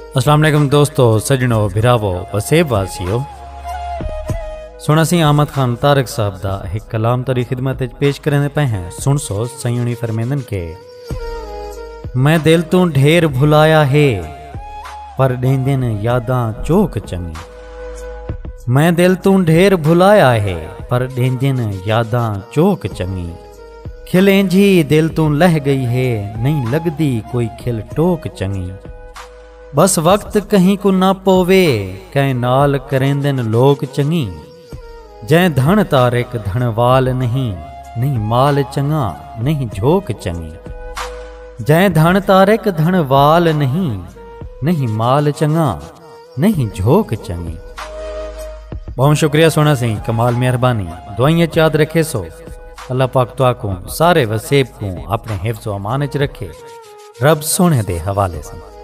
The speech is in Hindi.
अस्सलाम वालेकुम दोस्तों, सजनों, भिरावो, वसेब वासियो। सुना सी आमद खान तारक साहब दा एक कलाम तोरी खिदमत पेश करने पे हैं। सुन सो सयूनी फरमेंदन के मैं दिल तू ढेर भुलाया है पर देंदन यादां चोक चंगी। मैं दिल तू ढेर भुलाया है पर देंदन यादां चोक चंगी। खिलें जी दिल तू लह गई है नहीं लगदी कोई खिल टोक चंगी। बस वक्त कहीं को ना पोवे कहीं नाल करेंदन लोग चंगी। जै धन तारिक धनवाल नहीं नहीं माल चंगा नहीं झोक चंगी। जै धन तारिक धनवाल नहीं नहीं माल चंगा नहीं झोक चंगी। बहुत शुक्रिया सोना सिंह, कमाल मेहरबानी। दुआइयां याद रखे सो अल्लाह पाक तो को सारे वसेब को अपने हिफ्ज़ व अमान च रखे। रब सोने दे हवाले से।